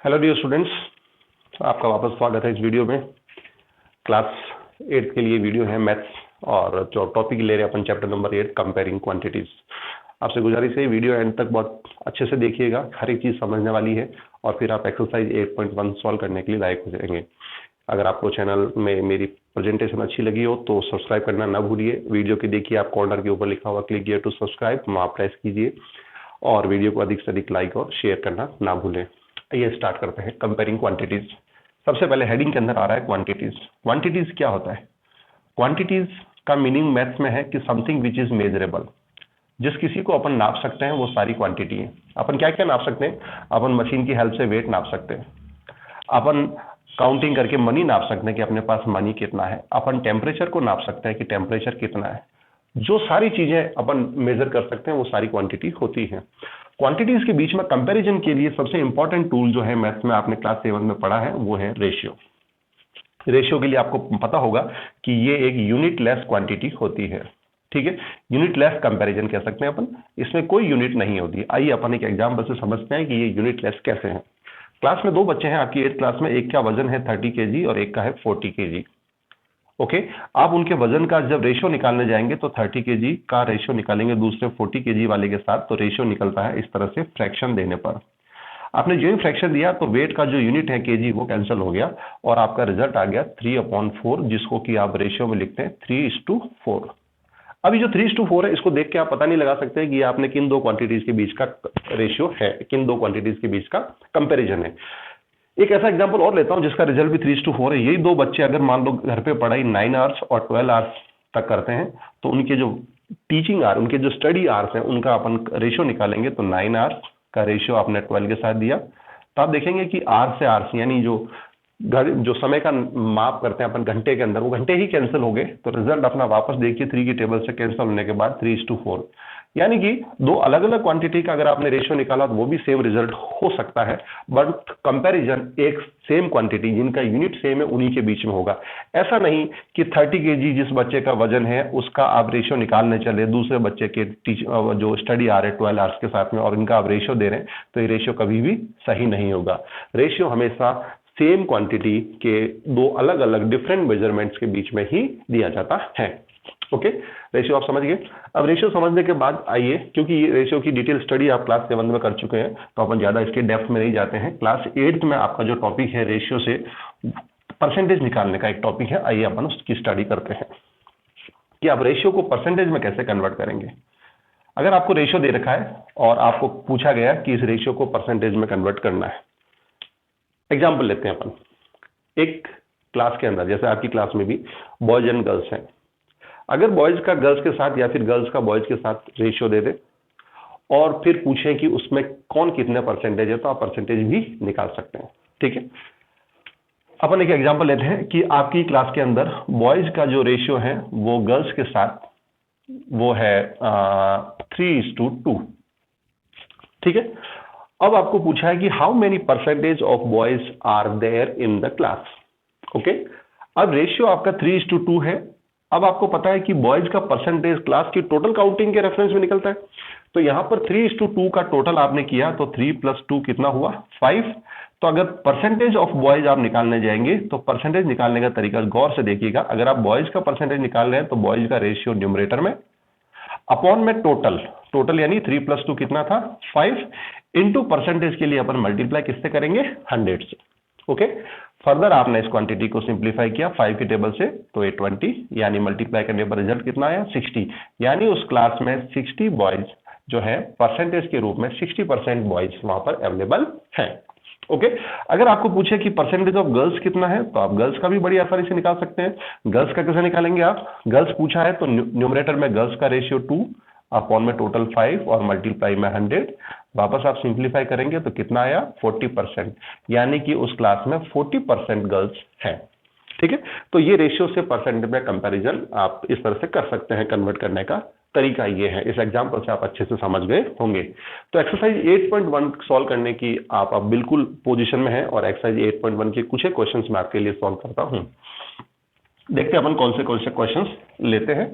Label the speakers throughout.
Speaker 1: Hello dear students, आपका वापस स्वागत है इस वीडियो में। क्लास 8 के लिए वीडियो है मैथ्स, और जो टॉपिक ले रहे हैं अपन चैप्टर नंबर 8 कंपेयरिंग क्वांटिटीज। आपसे गुजारिश है वीडियो एंड तक बहुत अच्छे से देखिएगा, हर एक चीज़ समझने वाली है और फिर आप एक्सरसाइज 8.1 सॉल्व करने के लिए लायक हो जाएंगे। अगर आपको चैनल में मेरी प्रेजेंटेशन अच्छी लगी हो तो सब्सक्राइब करना ना भूलिए। वीडियो के देखिए, आप कॉर्नर के ऊपर लिखा हुआ क्लिक हियर टू सब्सक्राइब, वहाँ प्रेस कीजिए और वीडियो को अधिक से अधिक लाइक और शेयर करना ना भूलें। ये स्टार्ट करते हैं कंपेयरिंग क्वांटिटीज। सबसे पहले हेडिंग के अंदर आ रहा है क्वांटिटीज। क्वांटिटीज क्या होता है? क्वांटिटीज का मीनिंग मैथ्स में है कि समथिंग विच इज मेजरेबल। जिस किसी को अपन नाप सकते हैं वो सारी क्वांटिटी है। अपन क्या क्या नाप सकते हैं? अपन मशीन की हेल्प से वेट नाप सकते हैं, अपन काउंटिंग करके मनी नाप सकते हैं कि अपने पास मनी कितना है, अपन टेम्परेचर को नाप सकते हैं कि टेम्परेचर कितना है। जो सारी चीजें अपन मेजर कर सकते हैं वो सारी क्वांटिटी होती है। क्वांटिटीज के बीच में कंपैरिजन के लिए सबसे इंपॉर्टेंट टूल जो है मैथ्स में, आपने क्लास 7 में पढ़ा है, वो है रेशियो। रेशियो के लिए आपको पता होगा कि ये एक यूनिट लेस क्वांटिटी होती है। ठीक है, यूनिट लेस कंपैरिजन कह सकते हैं अपन, इसमें कोई यूनिट नहीं होती। आइए अपन एक एग्जांपल से समझते हैं कि ये यूनिट लेस कैसे है। क्लास में दो बच्चे हैं आपकी 8th क्लास में, एक का वजन है 30 kg और एक का है 40 kg। ओके, आप उनके वजन का जब रेशियो निकालने जाएंगे तो 30 kg का रेशियो निकालेंगे दूसरे 40 kg वाले के साथ, तो रेशियो निकलता है इस तरह से फ्रैक्शन देने पर। आपने जो ही फ्रैक्शन दिया तो वेट का जो यूनिट है kg वो कैंसिल हो गया और आपका रिजल्ट आ गया 3/4, जिसको कि आप रेशियो में लिखते हैं 3:4। अभी जो 3:4 है, इसको देख के आप पता नहीं लगा सकते कि ये आपने किन दो क्वांटिटीज के बीच का रेशियो है, किन दो क्वांटिटीज के बीच का कंपेरिजन है। एक ऐसा एग्जांपल और लेता हूं जिसका रिजल्ट भी 3:4 है। यही दो बच्चे अगर मान लो घर पे पढ़ाई 9 आवर्स और 12 आवर्स तक करते हैं, तो उनके जो टीचिंग आवर, उनके जो स्टडी आवर्स हैं, उनका अपन रेशियो निकालेंगे। तो 9 आवर्स का रेशियो आपने 12 के साथ दिया, तो आप देखेंगे कि आर से आर यानी जो समय का माप करते हैं अपन घंटे के अंदर, वो घंटे ही कैंसिल हो गए। तो रिजल्ट अपना वापस देखिए, 3 की टेबल से कैंसिल होने के बाद 3:4, यानी कि दो अलग अलग क्वांटिटी का अगर आपने रेशियो निकाला तो वो भी सेम रिजल्ट हो सकता है, बट कंपैरिजन एक सेम क्वांटिटी जिनका यूनिट सेम है उन्हीं के बीच में होगा। ऐसा नहीं कि 30 kg जिस बच्चे का वजन है उसका आप रेशियो निकालने चले दूसरे बच्चे के जो स्टडी आ रहे 12 आवर्स के साथ में, और इनका आप रेशियो दे रहे हैं, तो ये रेशियो कभी भी सही नहीं होगा। रेशियो हमेशा सेम क्वांटिटी के दो अलग अलग डिफरेंट मेजरमेंट्स के बीच में ही दिया जाता है। ओके, रेशियो आप समझ गए। अब रेशियो समझने के बाद आइए, क्योंकि ये रेशियो की डिटेल स्टडी आप क्लास 7 में कर चुके हैं, तो अपन ज्यादा इसके डेप्थ में नहीं जाते हैं। क्लास 8 में आपका जो टॉपिक है रेशियो से परसेंटेज निकालने का एक टॉपिक है, आइए अपन उसकी स्टडी करते हैं कि आप रेशियो को परसेंटेज में कैसे कन्वर्ट करेंगे। अगर आपको रेशियो दे रखा है और आपको पूछा गया कि इस रेशियो को परसेंटेज में कन्वर्ट करना है, एग्जाम्पल लेते हैं अपन। एक क्लास के अंदर, जैसे आपकी क्लास में भी बॉयज एंड गर्ल्स हैं, अगर बॉयज का गर्ल्स के साथ या फिर गर्ल्स का बॉयज के साथ रेशियो दे दे और फिर पूछें कि उसमें कौन कितने परसेंटेज है, तो आप परसेंटेज भी निकाल सकते हैं। ठीक है, अपन एक एग्जांपल लेते हैं कि आपकी क्लास के अंदर बॉयज का जो रेशियो है वो गर्ल्स के साथ वो है 3:2। ठीक है, अब आपको पूछा है कि how many percentage of boys are there in the class. Okay, अब रेशियो आपका 3:2 है। अब आपको पता है कि बॉयज का परसेंटेज क्लास की टोटल काउंटिंग के रेफरेंस में निकलता है, तो यहां पर 3:2 का टोटल आपने किया तो 3 + 2 कितना हुआ? 5। तो अगर परसेंटेज ऑफ बॉयज आप निकालने जाएंगे तो परसेंटेज निकालने का तरीका गौर से देखिएगा। अगर आप बॉयज का परसेंटेज निकाल रहे हैं तो बॉयज का रेशियो न्यूमरेटर में अपॉन में टोटल यानी 3 + 2 कितना था? 5 इंटू परसेंटेज के लिए अपन मल्टीप्लाई किससे करेंगे? 100 से। ओके, फर्दर आपने इस क्वांटिटी को सिंप्लीफाई किया 5 की टेबल से, तो 820, यानी मल्टीप्लाई करने पर रिजल्ट कितना आया? 60। यानी उस क्लास में 60 बॉयज जो है परसेंटेज के रूप में 60% बॉयज वहां पर अवेलेबल है। ओके, अगर आपको पूछे कि परसेंटेज ऑफ गर्ल्स कितना है, तो आप गर्ल्स का भी बड़ी आसानी से निकाल सकते हैं। गर्ल्स का कैसे निकालेंगे आप? गर्ल्स पूछा है तो न्यूमरेटर में गर्ल्स का रेशियो 2 अपॉन में टोटल 5 और मल्टीप्लाई में 100। वापस आप सिंप्लीफाई करेंगे तो कितना आया? 40%, यानी कि उस क्लास में 40% गर्ल्स हैं। ठीक है, तो ये रेशियो से परसेंटेज में कंपैरिजन आप इस तरह से कर सकते हैं। कन्वर्ट करने का तरीका ये है। इस एग्जांपल से आप अच्छे से समझ गए होंगे। तो एक्सरसाइज 8.1 सॉल्व करने की आप अब बिल्कुल पोजीशन में हैं, और एक्सरसाइज 8.1 के कुछ क्वेश्चंस मैं आपके लिए सॉल्व करता हूं। देखते हैं अपन कौन से क्वेश्चंस लेते हैं।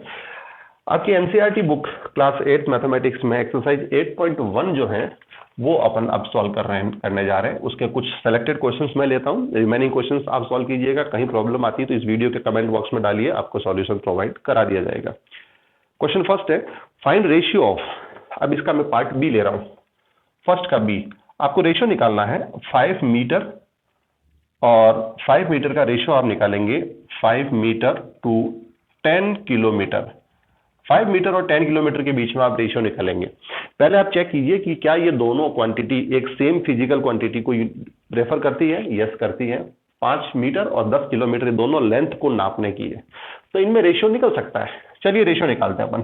Speaker 1: आपकी एनसीईआरटी बुक क्लास 8 मैथमेटिक्स में एक्सरसाइज 8.1 जो है वो अपन अब सॉल्व करने जा रहे हैं। उसके कुछ सेलेक्टेड क्वेश्चंस मैं लेता हूं, रिमेनिंग क्वेश्चंस आप सॉल्व कीजिएगा। कहीं प्रॉब्लम आती है तो इस वीडियो के कमेंट बॉक्स में डालिए, आपको सॉल्यूशन प्रोवाइड करा दिया जाएगा। क्वेश्चन फर्स्ट है, फाइंड रेशियो ऑफ, अब इसका मैं पार्ट बी ले रहा हूं, फर्स्ट का बी। आपको रेशियो निकालना है 5 मीटर, और 5 मीटर का रेशियो आप निकालेंगे 5 मीटर टू 10 किलोमीटर। 5 मीटर और 10 किलोमीटर के बीच में आप रेशियो निकालेंगे। पहले आप चेक कीजिए कि क्या ये दोनों क्वांटिटी एक सेम फिजिकल क्वांटिटी को रेफर करती है। यस करती है। 5 मीटर और 10 किलोमीटर दोनों लेंथ को नापने की है, तो इनमें रेशियो निकल सकता है। चलिए रेशियो निकालते हैं अपन।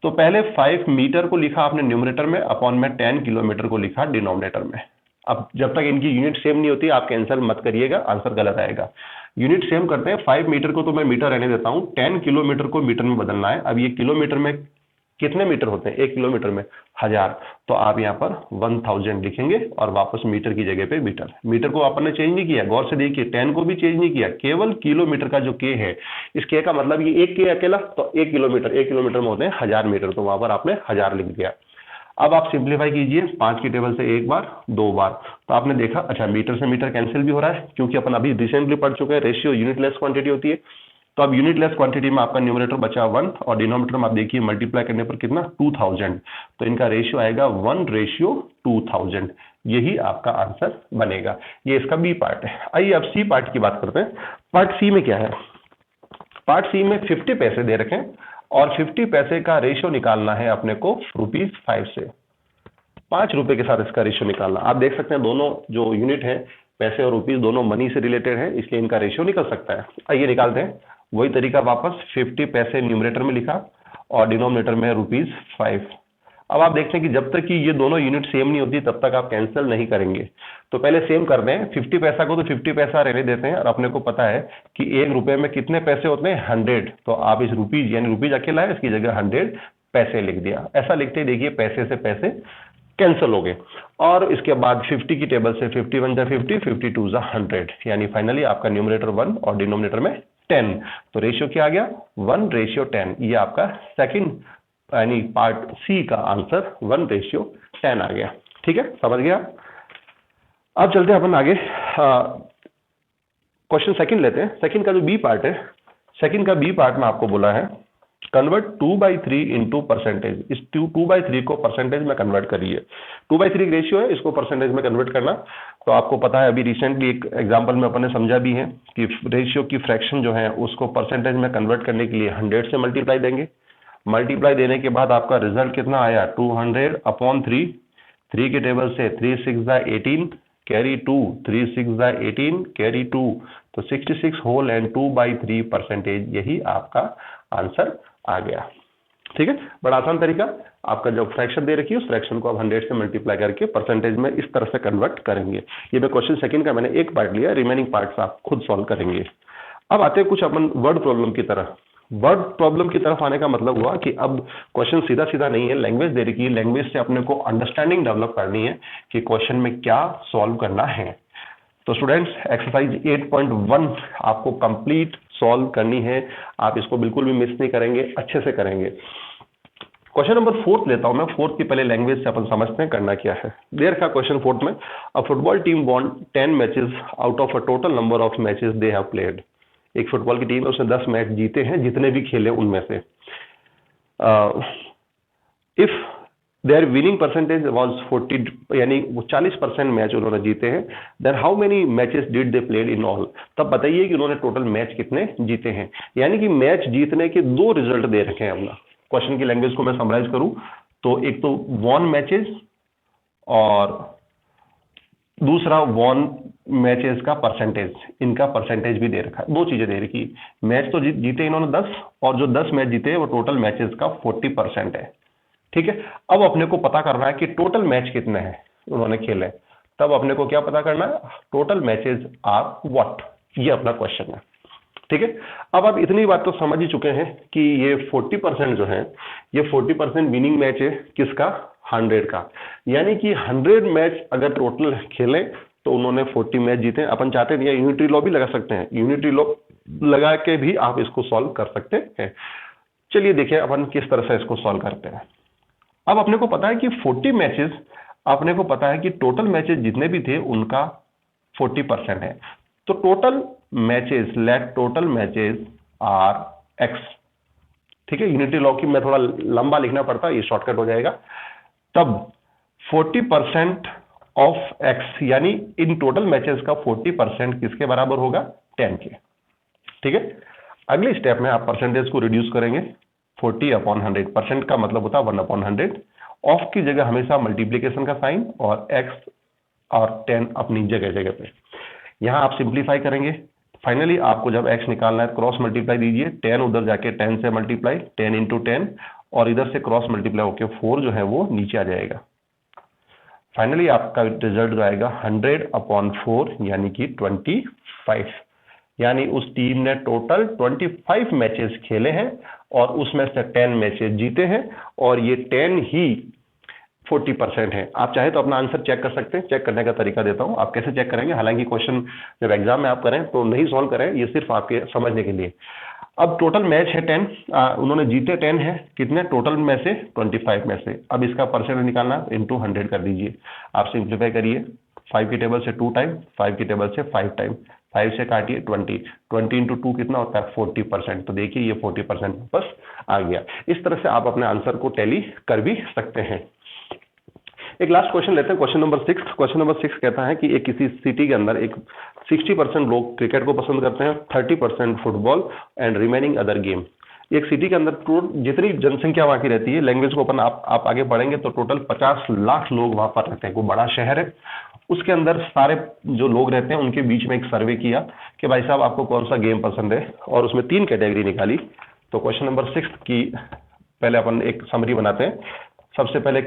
Speaker 1: तो पहले 5 मीटर को लिखा आपने न्यूमरेटर में, अपॉन में 10 किलोमीटर को लिखा डिनोमिनेटर में। अब जब तक इनकी यूनिट सेम नहीं होती आप कैंसिल मत करिएगा, आंसर गलत आएगा। यूनिट सेम करते हैं। 5 मीटर को तो मैं मीटर रहने देता हूं, 10 किलोमीटर को मीटर में बदलना है। अब ये किलोमीटर में कितने मीटर होते हैं? 1 किलोमीटर में 1000, तो आप यहाँ पर 1000 लिखेंगे और वापस मीटर की जगह पे मीटर। मीटर को आपने चेंज नहीं किया, गौर से देखिए, 10 को भी चेंज नहीं किया, केवल किलोमीटर का जो के है, इस के का मतलब ये एक के अकेला, तो 1 किलोमीटर में होते हैं 1000 मीटर, तो वहां पर आपने 1000 लिख दिया। अब आप सिंप्लीफाई कीजिए 5 की टेबल से एक बार, 2 बार, तो आपने देखा अच्छा मीटर से मीटर कैंसिल भी हो रहा है, क्योंकि अपन अभी रिसेंटली पढ़ चुके हैं रेशियो यूनिटलेस क्वांटिटी होती है। तो अब यूनिटलेस क्वांटिटी में आपका न्यूमरेटर बचा 1 और डिनोमिनेटर में आप देखिए मल्टीप्लाई करने पर कितना 2000, तो इनका रेशियो आएगा 1:2000। यही आपका आंसर बनेगा। ये इसका बी पार्ट है। आइए अब सी पार्ट की बात करते हैं। पार्ट सी में क्या है? पार्ट सी में 50 पैसे दे रखे हैं और 50 पैसे का रेशियो निकालना है अपने को ₹5 से। 5 रुपए के साथ इसका रेशियो निकालना। आप देख सकते हैं दोनों जो यूनिट है, पैसे और रुपीस, दोनों मनी से रिलेटेड है, इसलिए इनका रेशियो निकल सकता है। आइए निकालते हैं। वही तरीका, वापस 50 पैसे न्यूमरेटर में लिखा और डिनोमिनेटर में ₹5। अब आप देखते हैं कि जब तक कि ये दोनों यूनिट सेम नहीं होती तब तक आप कैंसिल नहीं करेंगे। तो पहले सेम कर दें। 50 पैसा को तो 50 पैसा रहने देते हैं, और अपने को पता है कि 1 रुपए में कितने पैसे होते हैं? 100। तो आप इस रुपीज यानी रुपीज अकेला है, इसकी जगह 100 पैसे लिख दिया। ऐसा लिखते ही देखिए पैसे से पैसे कैंसिल हो गए। और इसके बाद 50 की टेबल से 51 जा 50, 52 जा 100, यानी फाइनली आपका न्यूमरेटर 1 और डिनोमिनेटर में 10। तो रेशियो क्या आ गया? 1:10। ये आपका सेकंड यानी पार्ट सी का आंसर 1:10 आ गया। ठीक है, समझ गया। अब चलते हैं अपन आगे। क्वेश्चन सेकंड लेते हैं। सेकंड का जो बी पार्ट है, सेकंड का बी पार्ट में आपको बोला है कन्वर्ट 2/3 इंटू परसेंटेज। इस 2/3 को परसेंटेज में कन्वर्ट करिए। 2/3 रेशियो है, इसको परसेंटेज में कन्वर्ट करना। तो आपको पता है, अभी रिसेंटली एक एग्जांपल में अपन ने समझा भी है कि रेशियो की फ्रैक्शन जो है उसको परसेंटेज में कन्वर्ट करने के लिए 100 से मल्टीप्लाई देंगे। मल्टीप्लाई देने के बाद आपका रिजल्ट कितना आया? 200/3। 3 की टेबल से 3 6 18 कैरी 2, 3 6 18 कैरी 2, तो 66 होल एंड 2/3 परसेंटेज। यही आपका आंसर आ गया। ठीक है, बड़ा आसान तरीका। आपका जो फ्रैक्शन दे रखी है उस फ्रैक्शन को आप 100 से मल्टीप्लाई करके परसेंटेज में इस तरह से कन्वर्ट करेंगे। ये मैं क्वेश्चन सेकंड का मैंने एक पार्ट लिया, रिमेनिंग पार्ट्स आप खुद सॉल्व करेंगे। अब आते हैं कुछ अपन वर्ड प्रॉब्लम की तरह। वर्ड प्रॉब्लम की तरफ आने का मतलब हुआ कि अब क्वेश्चन सीधा सीधा नहीं है, लैंग्वेज दे रखी है, लैंग्वेज से अपने को अंडरस्टैंडिंग डेवलप करनी है कि क्वेश्चन में क्या सॉल्व करना है। तो स्टूडेंट्स, एक्सरसाइज 8.1 आपको कंप्लीट सॉल्व करनी है। आप इसको बिल्कुल भी मिस नहीं करेंगे, अच्छे से करेंगे। क्वेश्चन नंबर 4 लेता हूं मैं। 4 की पहले लैंग्वेज से अपन समझते हैं करना क्या है। देयर का क्वेश्चन 4 में, अ football team von 10 matches out of a total number of matches they have played. एक फुटबॉल की टीम है, उसने 10 मैच जीते हैं, जितने भी खेले उनमें से। If there winning percentage was 40, यानी वो 40% मैच उन्होंने जीते हैं, then how many matches did they played in all. तब बताइए कि उन्होंने टोटल मैच कितने जीते हैं। यानी कि मैच जीतने के 2 रिजल्ट दे रखे हैं। अपना क्वेश्चन की लैंग्वेज को मैं समराइज करूं तो एक तो वॉन मैचेस और दूसरा वॉन मैचेस का परसेंटेज। इनका परसेंटेज भी दे रखा है, 2 चीजें दे रखी। मैच तो जीते इन्होंने 10, और जो 10 मैच जीते हैं वो टोटल मैचेस का 40% है। ठीक है, अब अपने को पता करना है कि टोटल मैच कितने हैं उन्होंने खेले। तब अपने को क्या पता करना है? Total matches are what. ये अपना क्वेश्चन है। ठीक है, अब आप इतनी बात तो समझ ही चुके हैं कि ये 40% जो है, ये 40% विनिंग मैच है किसका? 100 का। यानी कि 100 मैच अगर टोटल खेले तो उन्होंने 40 मैच जीते। अपन चाहते हैं यूनिटरी लॉ भी लगा सकते हैं, यूनिटरी लॉ लगा के भी आप इसको सॉल्व कर सकते हैं। चलिए देखिए अपन किस तरह से इसको सॉल्व करते हैं। अब अपने को पता है कि 40 मैचेस, अपने को पता है कि टोटल मैचेस जितने भी थे उनका 40% है। तो टोटल मैचेस आर एक्स। ठीक है, यूनिटी लॉ की मैं थोड़ा लंबा लिखना पड़ता है, ये शॉर्टकट हो जाएगा। तब 40% ऑफ एक्स, यानी इन टोटल मैचेस का 40% किसके बराबर होगा? 10 के। ठीक है, अगली स्टेप में आप परसेंटेज को रिड्यूस करेंगे। 40/100, परसेंट का मतलब होता है 1/100। ऑफ की जगह हमेशा मल्टीप्लीकेशन का साइन और एक्स और 10 अपनी जगह जगह पे। यहां आप सिंप्लीफाई करेंगे। फाइनली आपको जब x निकालना है क्रॉस मल्टीप्लाई दीजिए, 10 उधर जाके 10 से मल्टीप्लाई, 10 × 10, और इधर से क्रॉस मल्टीप्लाई होके 4 जो है वो नीचे आ जाएगा। फाइनली आपका रिजल्ट जो आएगा 100/4 यानी कि 25। यानी उस टीम ने टोटल 25 मैचेस खेले हैं और उसमें से 10 मैचेस जीते हैं, और ये 10 ही 40% है। आप चाहे तो अपना आंसर चेक कर सकते हैं। चेक करने का तरीका देता हूं, आप कैसे चेक करेंगे। हालांकि क्वेश्चन जब एग्जाम में आप करें तो नहीं सॉल्व करें, ये सिर्फ आपके समझने के लिए। अब टोटल मैच है 10, उन्होंने जीते 10 है, कितने टोटल में से? 25 में से। अब इसका परसेंट निकालना, इंटू 100 कर दीजिए। आप सिंप्लीफाई करिए, 5 की टेबल से 2 टाइम, 5 की टेबल से 5 टाइम, 5 से काटिए 20 × 2 कितना होता है? 40%। तो देखिए ये 40% वापस आ गया। इस तरह से आप अपने आंसर को टैली कर भी सकते हैं। एक लास्ट क्वेश्चन लेते हैं, क्वेश्चन नंबर 6। क्वेश्चन नंबर 6 कहता है कि एक किसी सिटी के अंदर एक 60% लोग क्रिकेट को पसंद करते हैं, 30% football and remaining other game. एक सिटी के अंदर जितनी जनसंख्या वहां की रहती है, लैंग्वेज को अपन आप आगे बढ़ेंगे तो टोटल 50 लाख लोग वहां पर रहते हैं। कोई बड़ा शहर है, उसके अंदर सारे जो लोग रहते हैं उनके बीच में एक सर्वे किया कि भाई साहब आपको कौन सा गेम पसंद है, और उसमें 3 कैटेगरी निकाली। तो क्वेश्चन नंबर 6 की पहले अपन एक समरी बनाते हैं। सबसे पहले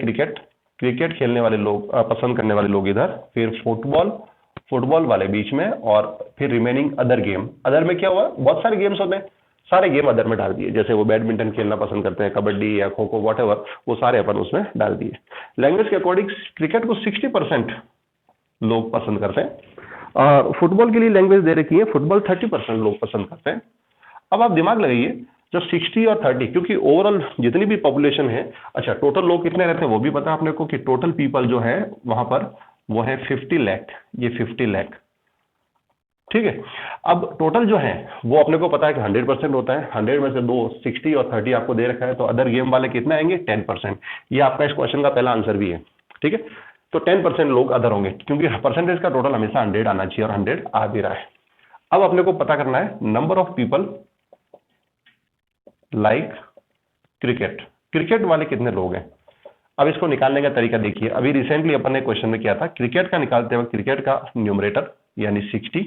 Speaker 1: क्रिकेट खेलने वाले लोग, पसंद करने वाले लोग इधर, फिर फुटबॉल वाले बीच में, और फिर रिमेनिंग अदर गेम। अदर में क्या हुआ? बहुत सारे गेम्स होते हैं, सारे गेम अदर में डाल दिए। जैसे वो बैडमिंटन खेलना पसंद करते हैं, कबड्डी या खो खो वॉटेवर, वो सारे अपन उसमें डाल दिए। लैंग्वेज के अकॉर्डिंग क्रिकेट को 60% लोग पसंद करते हैं। फुटबॉल के लिए लैंग्वेज दे रखी है, फुटबॉल 30% लोग पसंद करते हैं। अब आप दिमाग लगाइए, जब 60 और 30, क्योंकि ओवरऑल जितनी भी पॉपुलेशन है, अच्छा टोटल लोग कितने रहते हैं वो भी पता है अपने को कि टोटल पीपल जो है वहां पर वो है 50 लाख। ये 50 लाख, ठीक है। अब टोटल जो है वो अपने को पता है कि 100% होता है। 100 में से 2 60 और 30 आपको दे रखा है, तो अदर गेम वाले कितने आएंगे? 10%। ये आपका इस क्वेश्चन का पहला आंसर भी है, ठीक है। तो 10% लोग अदर होंगे, क्योंकि परसेंटेज का टोटल हमेशा 100 आना चाहिए, और 100 आ भी रहा है। अब अपने को पता करना है number of people like cricket वाले कितने लोग हैं। अब इसको निकालने का तरीका देखिए। अभी रिसेंटली अपन ने क्वेश्चन में किया था, क्रिकेट का निकालते वक्त क्रिकेट का न्यूमरेटर यानी 60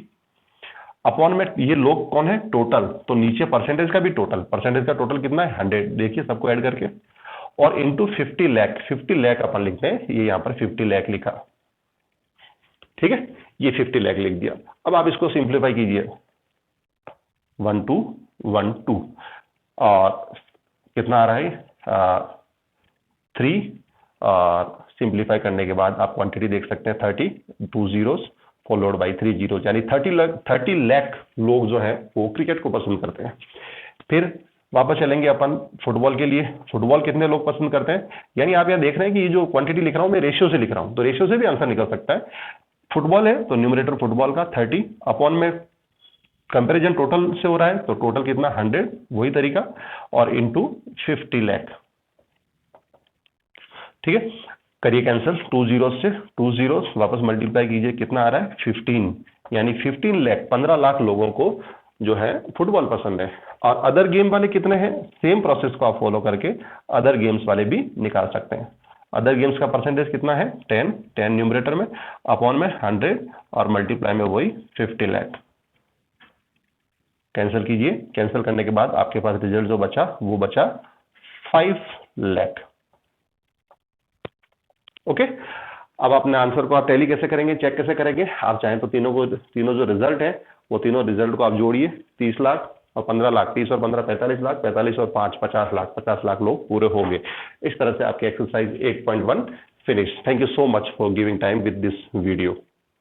Speaker 1: अपॉन में ये लोग कौन है? टोटल। तो नीचे परसेंटेज का भी टोटल, परसेंटेज का टोटल कितना है? 100। देखिए सबको ऐड करके, और इंटू 50 लाख। 50 लाख अपन लिखते हैं, ये यहाँ पर 50 लाख लिखा, ठीक है। ये 50 लाख लिख दिया। अब आप इसको सिंप्लीफाई कीजिए, 1 2 1 2, और कितना आ रहा है? 3, और सिंप्लीफाई करने के बाद आप क्वांटिटी देख सकते हैं 30, 2 zeros फॉलोड बाई 3 zeros, यानी 30 लाख लोग जो है वो क्रिकेट को पसंद करते हैं। फिर वापस चलेंगे अपन फुटबॉल के लिए। फुटबॉल कितने लोग पसंद करते हैं? यानी आप यहाँ देख रहे हैं कि ये जो क्वांटिटी लिख रहा हूं मैं रेशियो से लिख रहा हूं, तो रेशियो से भी आंसर निकल सकता है। फुटबॉल है तो न्यूमरेटर फुटबॉल का 30 अपॉन में कंपैरिजन टोटल से हो रहा है, तो टोटल कितना? 100, वही तरीका, और इंटू 50 लाख, ठीक है। करिए कैंसिल, 2 zeros से 2 zeros वापस मल्टीप्लाई कीजिए, कितना आ रहा है? 15, यानी 15 लाख, 15 लाख लोगों को जो है फुटबॉल पसंद है। और अदर गेम वाले कितने हैं? सेम प्रोसेस को आप फॉलो करके अदर गेम्स वाले भी निकाल सकते हैं। अदर गेम्स का परसेंटेज कितना है? 10 न्यूमरेटर में, अपॉन में 100, और मल्टीप्लाई में वही 50 लाख। कैंसिल कीजिए, कैंसिल करने के बाद आपके पास रिजल्ट जो बचा वो बचा 5 लाख। ओके। अब अपने आंसर को आप टैली कैसे करेंगे, चेक कैसे करेंगे? आप चाहें तो तीनों जो रिजल्ट है वो तीनों रिजल्ट को आप जोड़िए, 30 लाख और 15 लाख, 30 और 15 45 लाख, 45 और 5 50 लाख लोग पूरे होंगे। इस तरह से आपके exercise 8.1 finish. Thank you so much for giving time with this video.